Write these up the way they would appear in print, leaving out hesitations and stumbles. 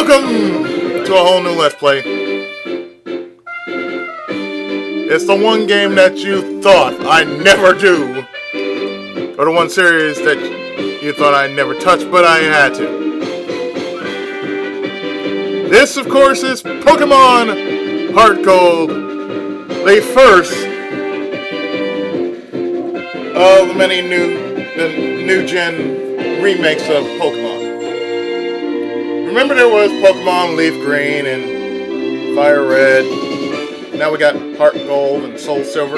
Welcome to a whole new Let's Play. It's the one game that you thought I'd never do. Or the one series that you thought I'd never touch, but I had to. This, of course, is Pokemon HeartGold, the first of the many new-gen remakes of Pokemon. Remember there was Pokemon Leaf Green and Fire Red. Now we got Heart Gold and Soul Silver.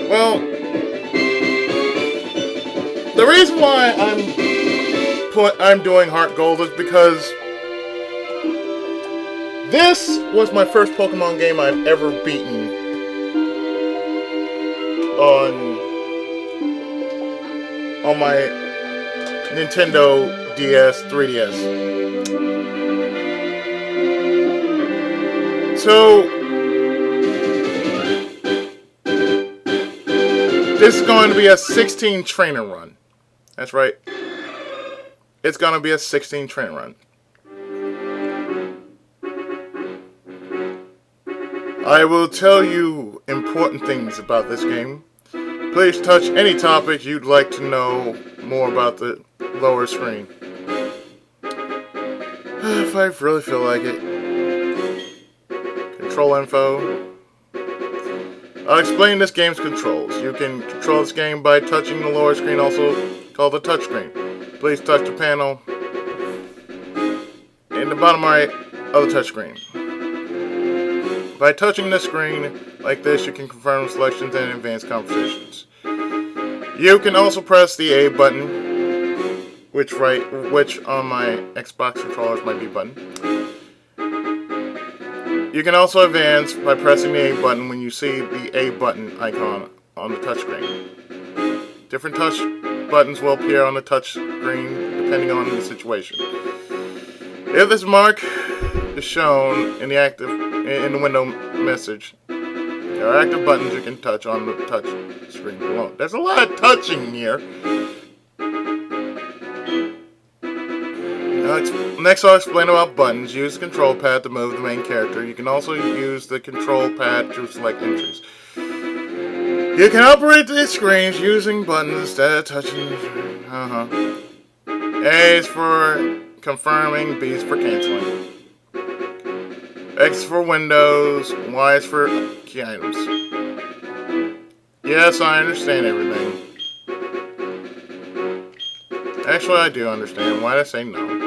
Well, the reason why I'm doing Heart Gold is because this was my first Pokemon game I've ever beaten on my Nintendo DS, 3DS. So, this is going to be a 16 trainer run. That's right. It's going to be a 16 trainer run. I will tell you important things about this game. Please touch any topic you'd like to know more about the lower screen. If I really feel like it. Control info. I'll explain this game's controls. You can control this game by touching the lower screen, also called the touch screen. Please touch the panel in the bottom right of the touch screen. By touching the screen like this, you can confirm selections and advanced conversations. You can also press the A button, which on my Xbox controllers might be button. You can also advance by pressing the A button when you see the A button icon on the touchscreen. Different touch buttons will appear on the touch screen depending on the situation. If this mark is shown in the window message, there are active buttons you can touch on the touch screen below. There's a lot of touching here. Next, I'll explain about buttons. Use the control pad to move the main character. You can also use the control pad to select entries. You can operate these screens using buttons instead of touching. A is for confirming, B is for canceling. X is for windows, Y is for key items. Yes, I understand everything. Actually, I do understand. Why did I say no?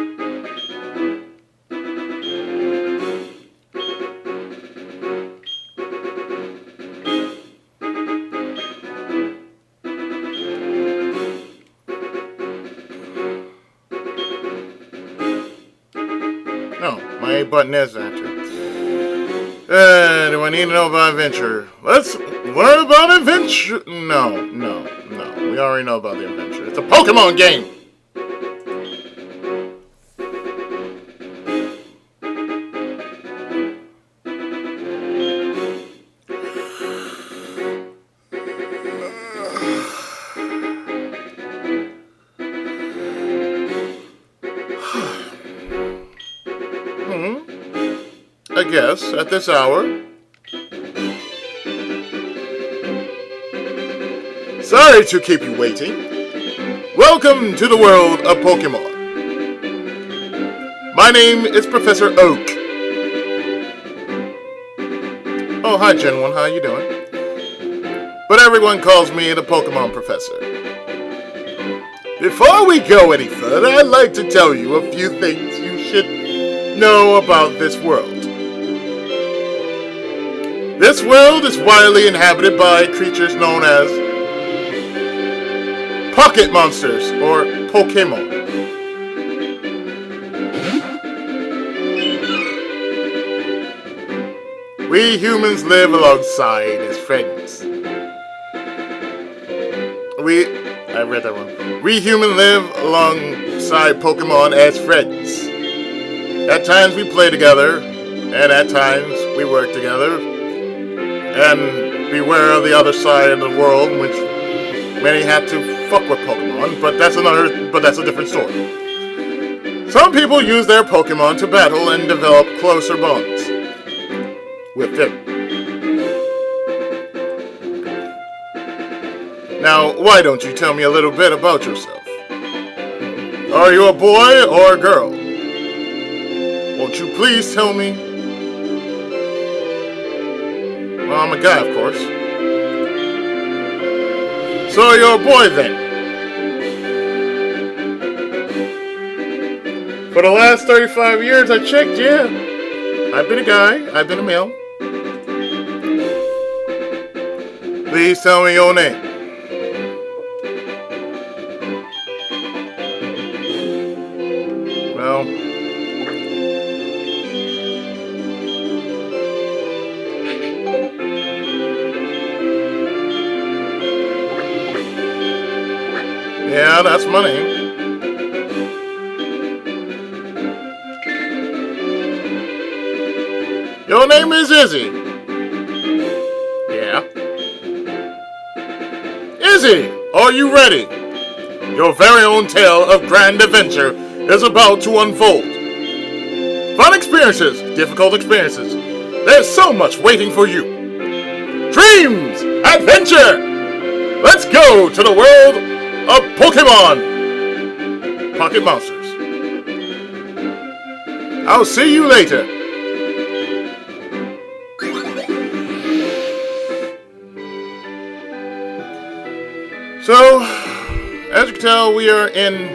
No, my A button is active. Do I need to know about adventure? Let's learn about adventure. No. We already know about the adventure. It's a Pokemon game. I guess, at this hour. Sorry to keep you waiting. Welcome to the world of Pokemon. My name is Professor Oak. Oh, hi, Gen 1. How you doing? But everyone calls me the Pokemon Professor. Before we go any further, I'd like to tell you a few things you should know about this world. This world is widely inhabited by creatures known as pocket monsters, or Pokemon. We humans live alongside as friends. I read that one. We humans live alongside Pokemon as friends. At times we play together, and at times we work together. And beware of the other side of the world, in which many have to fuck with Pokemon, but that's a different story. Some people use their Pokemon to battle and develop closer bonds with them. Now, why don't you tell me a little bit about yourself? Are you a boy or a girl? Won't you please tell me? Well, I'm a guy, of course. So you're a boy then? For the last 35 years I checked, yeah. I've been a guy, I've been a male. Please tell me your name. Well, yeah, that's my name. Your name is Izzy. Yeah. Izzy, are you ready? Your very own tale of grand adventure is about to unfold. Fun experiences, difficult experiences. There's so much waiting for you. Dreams, adventure. Let's go to the world of Pokemon. Pocket Monsters. I'll see you later. So, as you can tell, we are in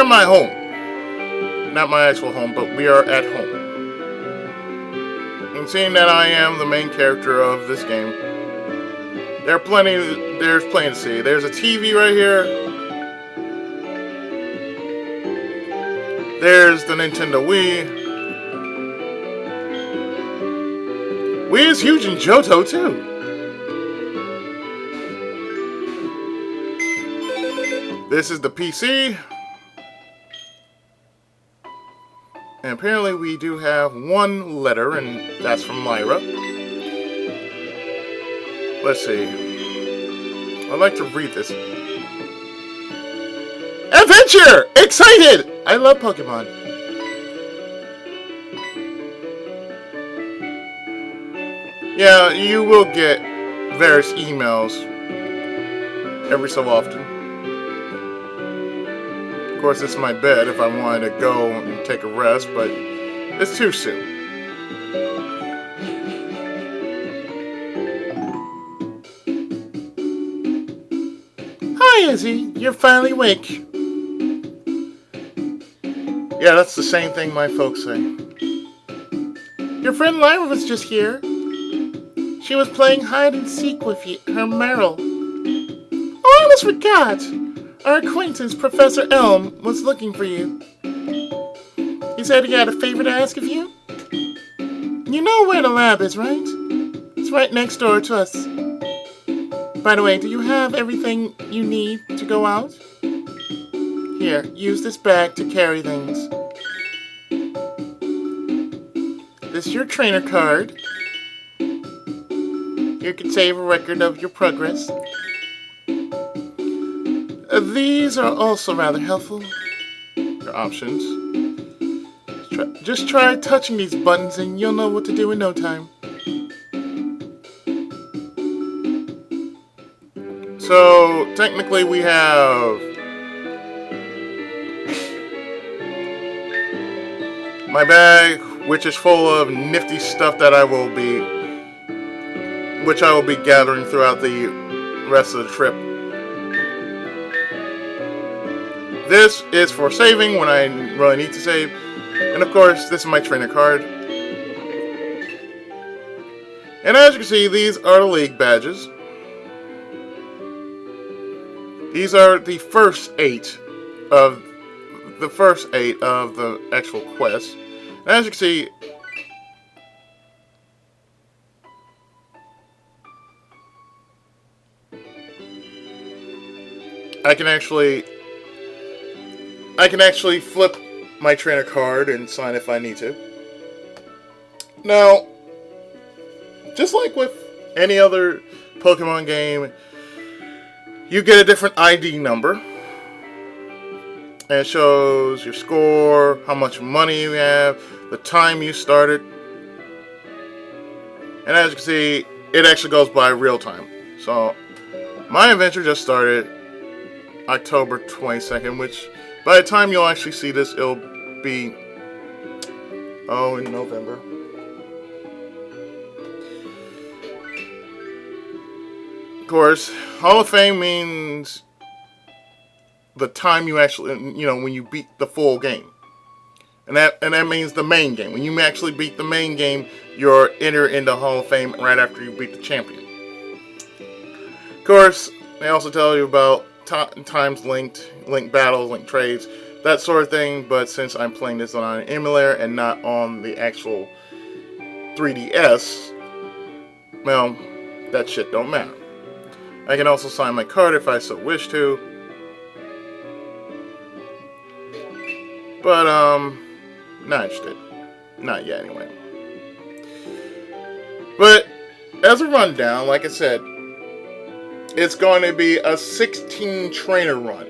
my home. Not my actual home, but we are at home. And seeing that I am the main character of this game, there's plenty to see. There's a TV right here. There's the Nintendo Wii. Wii is huge in Johto too. This is the PC. And apparently we do have one letter, and that's from Lyra. Let's see. I'd like to read this. Adventure! Excited! I love Pokemon. Yeah, you will get various emails every so often. Of course, this is my bed if I wanted to go and take a rest, but it's too soon. Hi, Izzy. You're finally awake. Yeah, that's the same thing my folks say. Your friend Lyra was just here. She was playing hide and seek with her Meryl. Oh, I almost forgot. Our acquaintance, Professor Elm, was looking for you. He said he had a favor to ask of you. You know where the lab is, right? It's right next door to us. By the way, do you have everything you need to go out? Here, use this bag to carry things. This is your trainer card. You can save a record of your progress. These are also rather helpful. Your options. Just try touching these buttons and you'll know what to do in no time. So, technically we have my bag, which is full of nifty stuff that I will be gathering throughout the rest of the trip. This is for saving when I really need to save. And of course, this is my trainer card. And as you can see, these are the league badges. These are the first eight of the actual quest. And as you can see, I can actually flip my trainer card and sign if I need to. Now, just like with any other Pokemon game, you get a different ID number. And it shows your score, how much money you have, the time you started. And as you can see, it actually goes by real time. So my adventure just started October 22nd, which by the time you'll actually see this, it'll be, in November. Of course, Hall of Fame means the time you actually, when you beat the full game. And that means the main game. When you actually beat the main game, you're entered into Hall of Fame right after you beat the champion. Of course, they also tell you about times linked battles, linked trades, that sort of thing. But since I'm playing this on an emulator and not on the actual 3DS, well, that shit don't matter. I can also sign my card if I so wish to. But, not interested. Not yet, anyway. But, as a rundown, like I said, it's going to be a 16 trainer run.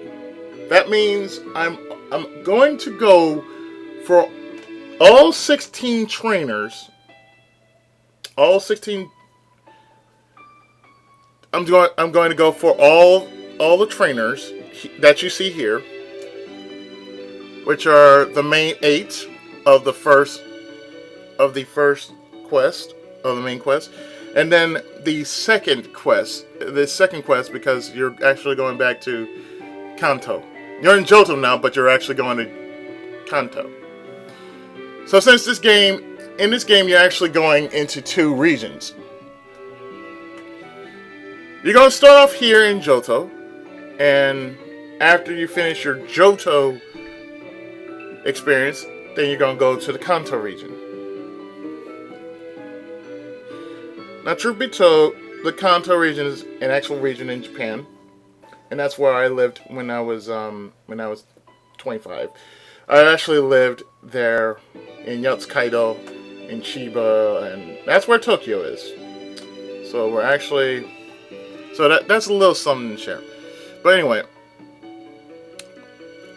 That means I'm going to go for all 16 trainers. All 16. I'm going to go for all the trainers that you see here, which are the main 8 of the first quest of the main quest, and then the second quest because you're actually going back to Kanto. You're in Johto now, but you're actually going to Kanto. So since in this game you're actually going into 2 regions. You're going to start off here in Johto, and after you finish your Johto experience, then you're going to go to the Kanto region. Now, truth be told, the Kanto region is an actual region in Japan, and that's where I lived when I was 25. I actually lived there in Yotsukaido, in Chiba, and that's where Tokyo is. So that's a little something to share. But anyway,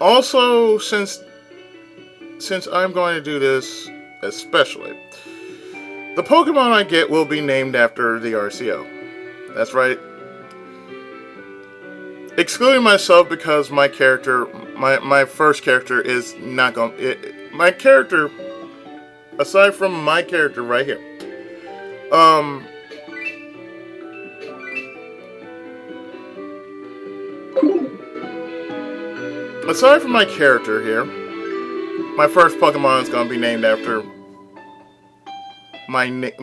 also since I'm going to do this especially, the Pokemon I get will be named after the RCO. That's right. Excluding myself because my character, my first character is not going. My character, aside from my character right here, aside from my character here, my first Pokemon is going to be named after my nom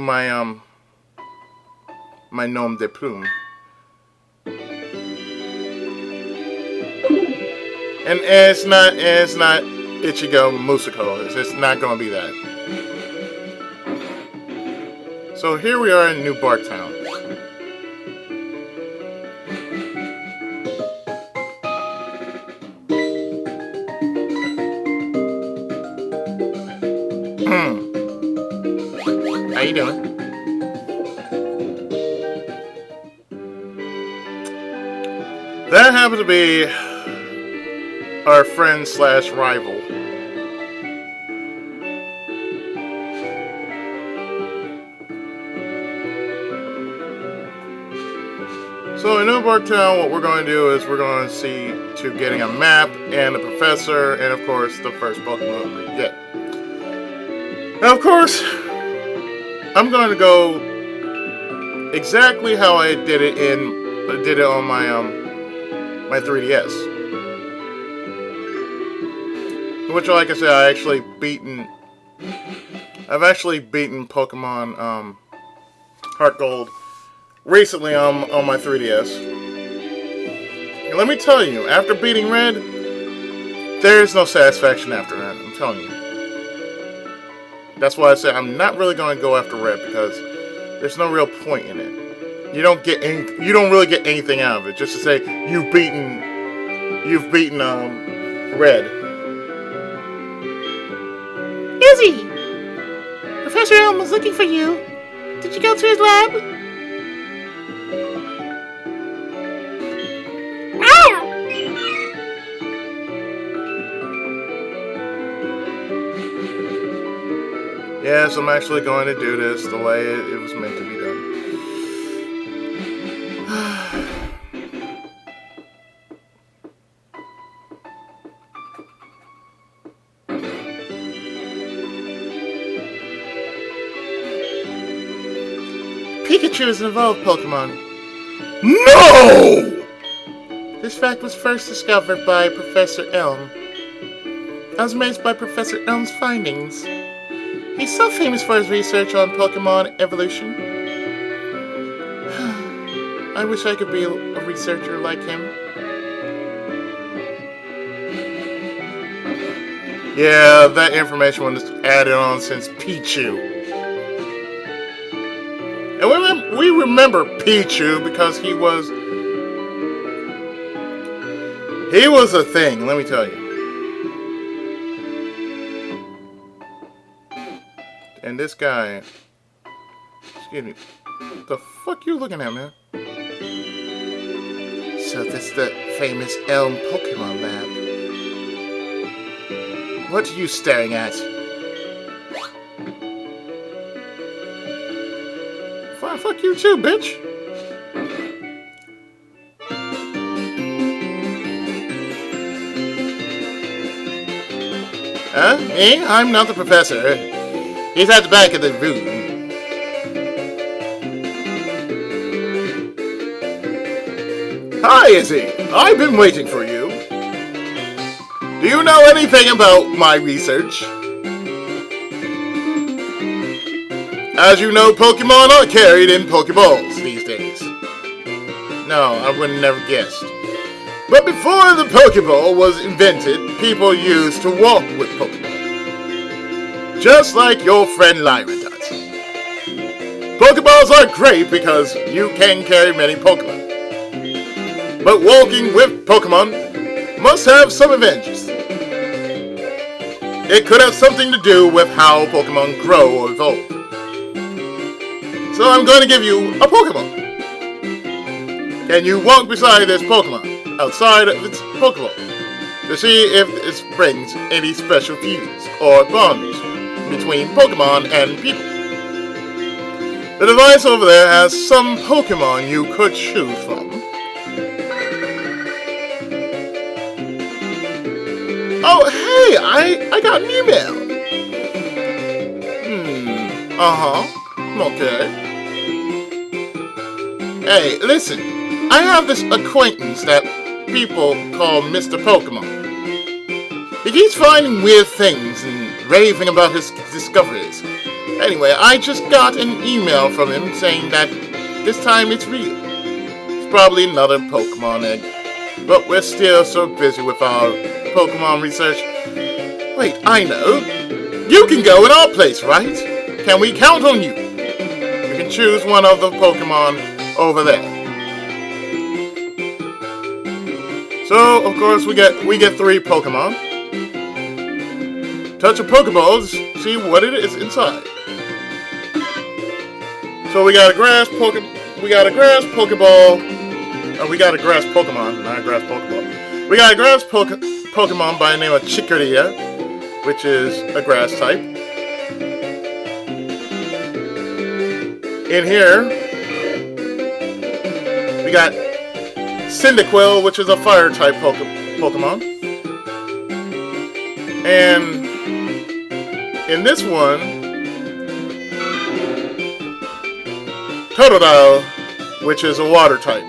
de plume. And it's not Ichigo Musako. It's not going to be that. So here we are in New Bark Town. How you doing? That happens to be our friend / rival. So in New Bark Town, what we're going to do is we're going to see to getting a map and a professor, and of course the first Pokemon we get. Now, of course, I'm going to go exactly how I did it on my my 3DS, which, like I said, I've actually beaten Pokemon HeartGold recently on my 3DS. And let me tell you, after beating Red, there's no satisfaction after that. I'm telling you. That's why I said I'm not really going to go after Red, because there's no real point in it. You don't really get anything out of it. Just to say you've beaten Red. Izzy! Professor Elm was looking for you. Did you go to his lab? Yes, I'm actually going to do this the way it was meant to be done. Pikachu is an evolved Pokemon. No! This fact was first discovered by Professor Elm. I was amazed by Professor Elm's findings. He's so famous for his research on Pokemon evolution. I wish I could be a researcher like him. Yeah, that information was added on since Pichu. And we remember Pichu because he was a thing, let me tell you. And this guy, excuse me, what the fuck you looking at, man? So this is the famous Elm Pokemon Lab. What are you staring at? Fuck you too, bitch. Huh? Me? I'm not the professor. He's at the back of the room. Hi, Izzy. I've been waiting for you. Do you know anything about my research? As you know, Pokemon are carried in Pokeballs these days. No, I would have never guessed. But before the Pokeball was invented, people used to walk with Pokemon. Just like your friend Lyra does. Pokeballs are great because you can carry many Pokemon. But walking with Pokemon must have some advantages. It could have something to do with how Pokemon grow or evolve. So I'm going to give you a Pokemon. Can you walk beside this Pokemon outside of its Pokeball to see if it brings any special feuds or bonds between Pokemon and people? The device over there has some Pokemon you could choose from. Oh, hey, I got an email. Okay. Hey, listen, I have this acquaintance that people call Mr. Pokemon. He keeps finding weird things and raving about his discoveries. Anyway, I just got an email from him saying that this time it's real. It's probably another Pokemon egg, but we're still so busy with our Pokemon research. Wait, I know. You can go in our place, right? Can we count on you? You can choose one of the Pokemon over there. So, of course, we get 3 Pokemon. Touch a Pokeball to see what it is inside. So we got a grass Pokeball. We got a grass Pokeball, not a grass Pokeball. We got a grass Pokemon by the name of Chikorita, which is a grass type. In here, we got Cyndaquil, which is a fire type Pokemon. And in this one, Totodile, which is a water type.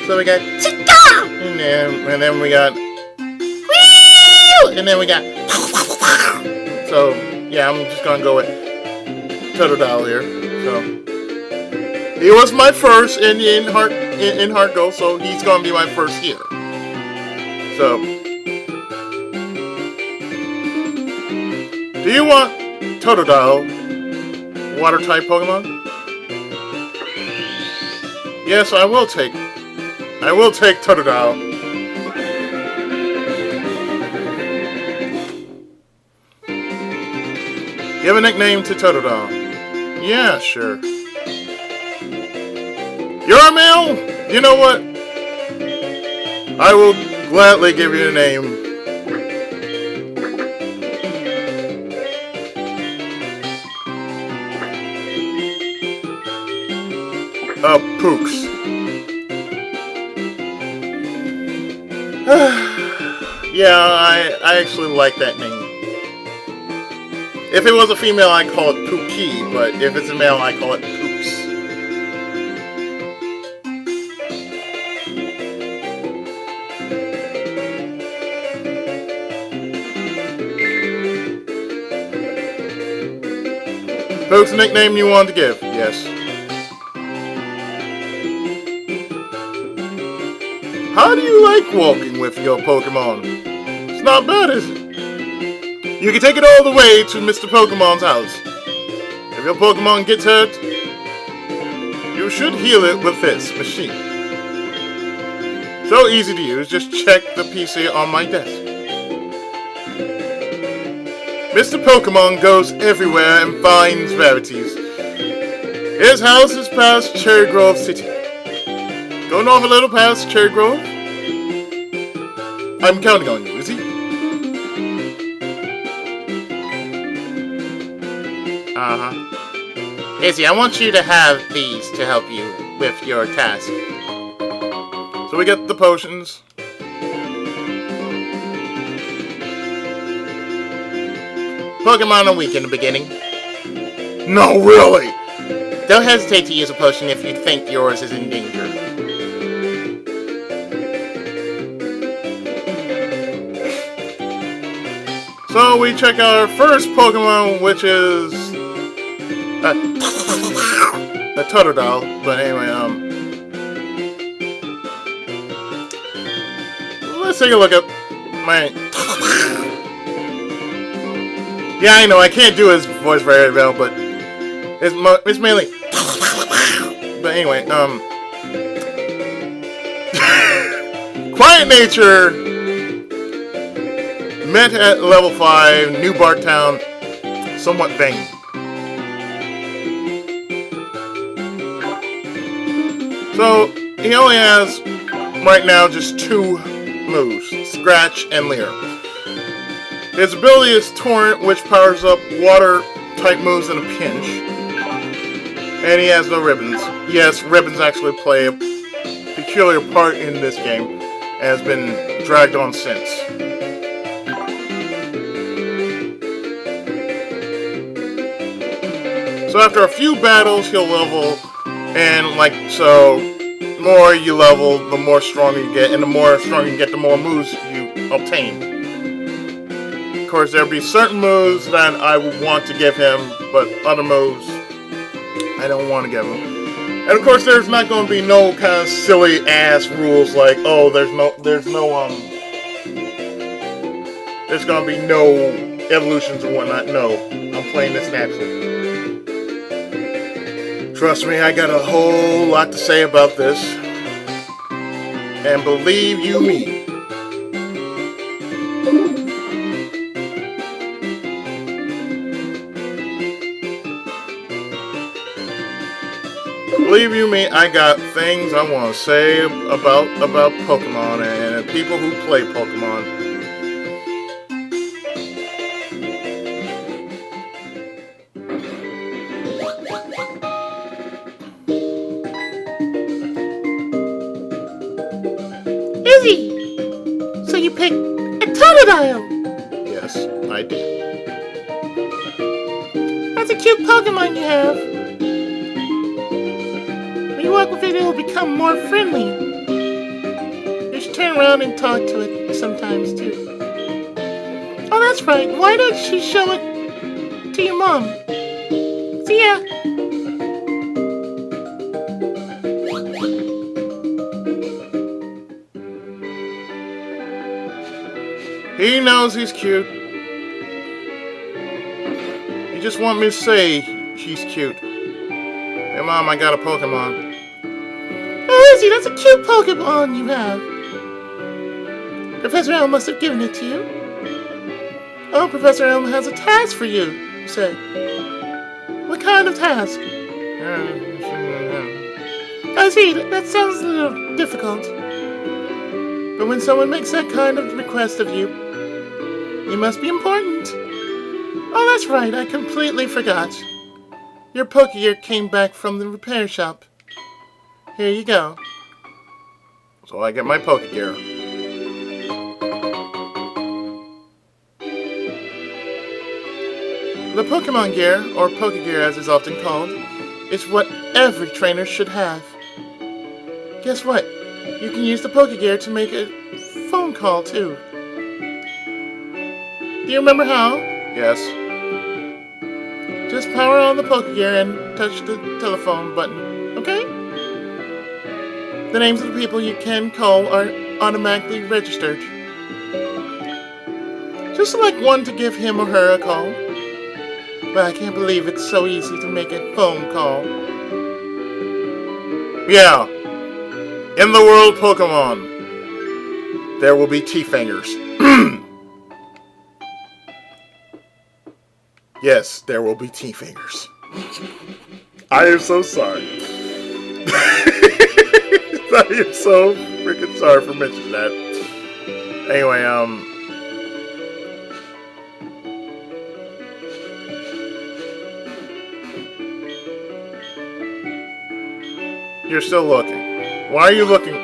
So we got Chica! And then we got Wheel! And then we got So yeah, I'm just gonna go with Totodile here. So he was my first in HeartGold, so he's gonna be my first here. So do you want Totodile, water type Pokemon? Yes, I will take Totodile. Give a nickname to Totodile. Yeah, sure. You're a male? You know what? I will gladly give you a name. Pooks. Yeah, I actually like that name. If it was a female, I call it Pookie, but if it's a male, I call it Pooks. Pooks, a nickname you wanted to give? Yes. How do you like walking with your Pokemon? It's not bad, is it? You can take it all the way to Mr. Pokemon's house. If your Pokemon gets hurt, you should heal it with this machine. So easy to use, just check the PC on my desk. Mr. Pokemon goes everywhere and finds rarities. His house is past Cherry Grove City. Go north a little past Cherry Grove. I'm counting on you, Izzy. Izzy, I want you to have these to help you with your task. So we get the potions. Pokemon are weak in the beginning. No, really! Don't hesitate to use a potion if you think yours is in danger. So we check out our first Pokemon, which is a Totodile. But anyway, let's take a look at my. Yeah, I know I can't do his voice very well, but it's mainly. But anyway, Quiet Nature met at level 5, New Bartown, somewhat vain. So he only has right now just 2 moves, Scratch and Leer. His ability is Torrent, which powers up water type moves in a pinch. And he has no ribbons. Yes, ribbons actually play a peculiar part in this game and has been dragged on since. So after a few battles, he'll level, and like so, the more you level, the more stronger you get, and the more stronger you get, the more moves you obtain. Of course, there'll be certain moves that I would want to give him, but other moves I don't want to give him. And of course, there's not going to be no kind of silly ass rules like, oh, there's going to be no evolutions or whatnot. No, I'm playing this naturally. Trust me, I got a whole lot to say about this. And believe you me, I got things I want to say about Pokemon and people who play Pokemon. Izzy! So you picked a Totodile! Yes, I did. That's a cute Pokemon you have. When you walk with it, it'll become more friendly. You should turn around and talk to it sometimes, too. Oh, that's right. Why don't you show it to your mom? See ya! He knows he's cute. He just want me to say he's cute. Hey, Mom, I got a Pokemon. Oh, Izzy, that's a cute Pokemon you have. Professor Elm must have given it to you. Oh, Professor Elm has a task for you, you say. What kind of task? I see, that sounds a little difficult. But when someone makes that kind of request of you, you must be important. Oh, that's right, I completely forgot. Your Pokegear came back from the repair shop. Here you go. So I get my Pokegear. The Pokemon Gear, or Pokegear as it's often called, is what every trainer should have. Guess what? You can use the Pokegear to make a phone call too. Do you remember how? Yes. Just power on the Pokegear and touch the telephone button, okay? The names of the people you can call are automatically registered. Just select one to give him or her a call. But I can't believe it's so easy to make a phone call. Yeah. In the world Pokemon, there will be T-Fingers. Yes, there will be T-Fingers. I am so sorry. I am so freaking sorry for mentioning that. Anyway, you're still looking. Why are you looking?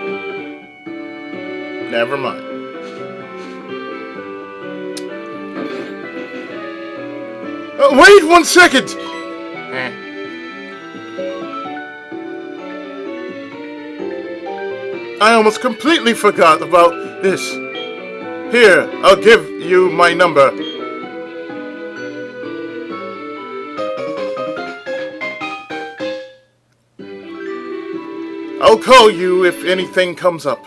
Never mind. Wait 1 second! I almost completely forgot about this. Here, I'll give you my number. I'll call you if anything comes up.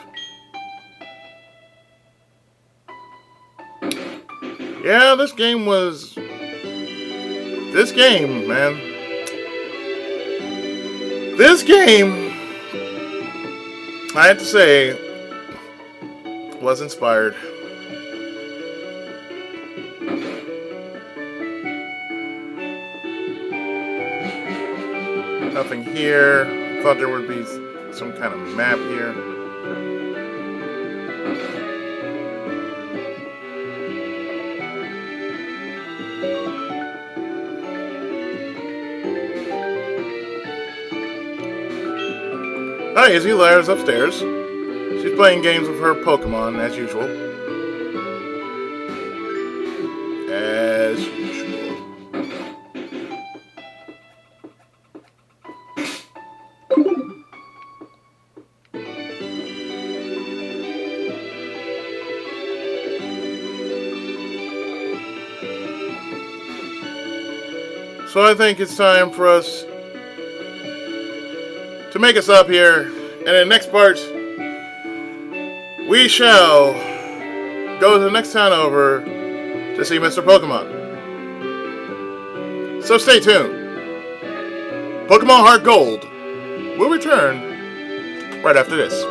Yeah, this game, man. This game, I have to say, was inspired. Nothing here. I thought there would be some kind of map here. Hi, Izzy. Lara's upstairs. She's playing games with her Pokemon, as usual. As usual. So I think it's time for us to make us up here, and in the next part, we shall go to the next town over to see Mr. Pokemon. So stay tuned. Pokemon HeartGold will return right after this.